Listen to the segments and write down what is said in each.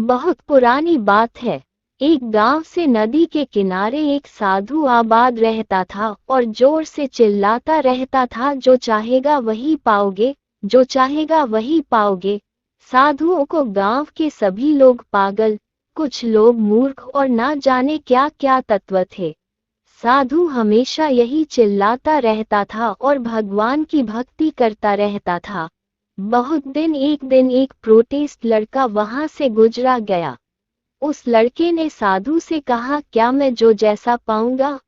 बहुत पुरानी बात है। एक गांव से नदी के किनारे एक साधु आबाद रहता था और जोर से चिल्लाता रहता था, जो चाहेगा वही पाओगे, जो चाहेगा वही पाओगे। साधुओं को गांव के सभी लोग पागल, कुछ लोग मूर्ख और ना जाने क्या क्या तत्व थे। साधु हमेशा यही चिल्लाता रहता था और भगवान की भक्ति करता रहता था। बहुत दिन एक प्रोटेस्ट लड़का वहां से गुजरा गया। उस लड़के ने साधु से कहा, क्या मैं जो जैसा पाऊंगा?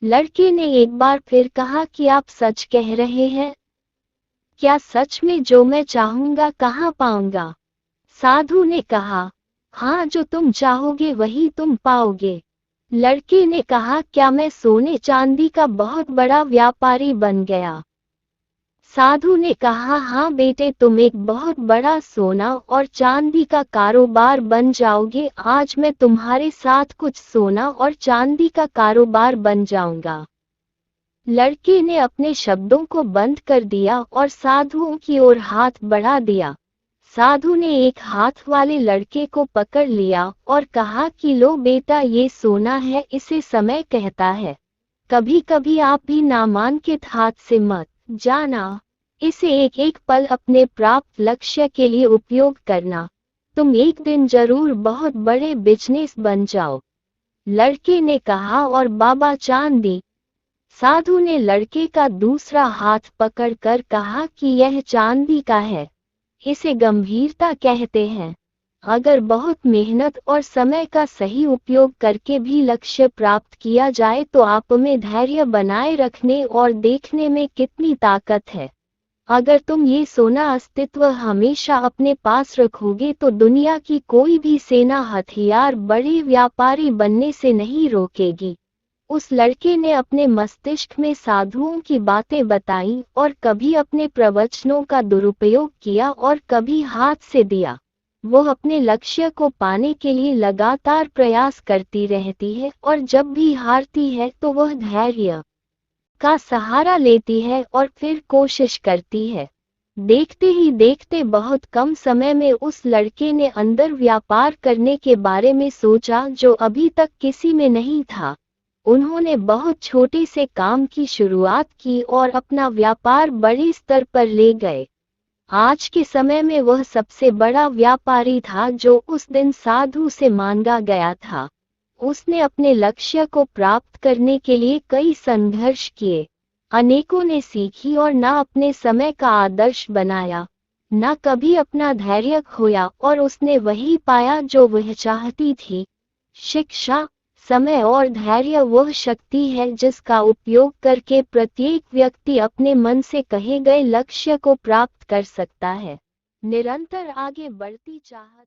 लड़के ने एक बार फिर कहा कि आप सच कह रहे हैं? क्या सच में जो मैं चाहूंगा कहाँ पाऊंगा? साधु ने कहा, हाँ, जो तुम चाहोगे वही तुम पाओगे। लड़के ने कहा, क्या मैं सोने चांदी का बहुत बड़ा व्यापारी बन गया? साधु ने कहा, हाँ बेटे, तुम एक बहुत बड़ा सोना और चांदी का कारोबार बन जाओगे। आज मैं तुम्हारे साथ कुछ सोना और चांदी का कारोबार बन जाऊंगा। लड़के ने अपने शब्दों को बंद कर दिया और साधुओं की ओर हाथ बढ़ा दिया। साधु ने एक हाथ वाले लड़के को पकड़ लिया और कहा कि लो बेटा, ये सोना है, इसे समय कहता है। कभी कभी आप भी नामांकित हाथ से मत जाना। इसे एक एक पल अपने प्राप्त लक्ष्य के लिए उपयोग करना। तुम एक दिन जरूर बहुत बड़े बिजनेस बन जाओ। लड़के ने कहा, और बाबा चांदी? साधु ने लड़के का दूसरा हाथ पकड़कर कहा कि यह चांदी का है। इसे गंभीरता कहते हैं। अगर बहुत मेहनत और समय का सही उपयोग करके भी लक्ष्य प्राप्त किया जाए तो आप में धैर्य बनाए रखने और देखने में कितनी ताकत है। अगर तुम ये सोना अस्तित्व हमेशा अपने पास रखोगे तो दुनिया की कोई भी सेना हथियार बड़े व्यापारी बनने से नहीं रोकेगी। उस लड़के ने अपने मस्तिष्क में साधुओं की बातें बताईं और कभी अपने प्रवचनों का दुरुपयोग किया और कभी हाथ से दिया। वो अपने लक्ष्य को पाने के लिए लगातार प्रयास करती रहती है और जब भी हारती है तो वह धैर्य का सहारा लेती है और फिर कोशिश करती है। देखते ही देखते बहुत कम समय में उस लड़के ने अंदर व्यापार करने के बारे में सोचा जो अभी तक किसी में नहीं था। उन्होंने बहुत छोटे से काम की शुरुआत की और अपना व्यापार बड़े स्तर पर ले गए। आज के समय में वह सबसे बड़ा व्यापारी था जो उस दिन साधु से मांगा गया था। उसने अपने लक्ष्य को प्राप्त करने के लिए कई संघर्ष किए। अनेकों ने सीखी और ना अपने समय का आदर्श बनाया, ना कभी अपना धैर्य खोया, और उसने वही पाया जो वह चाहती थी। शिक्षा, समय और धैर्य वह शक्ति है जिसका उपयोग करके प्रत्येक व्यक्ति अपने मन से कहे गए लक्ष्य को प्राप्त कर सकता है। निरंतर आगे बढ़ती चाहत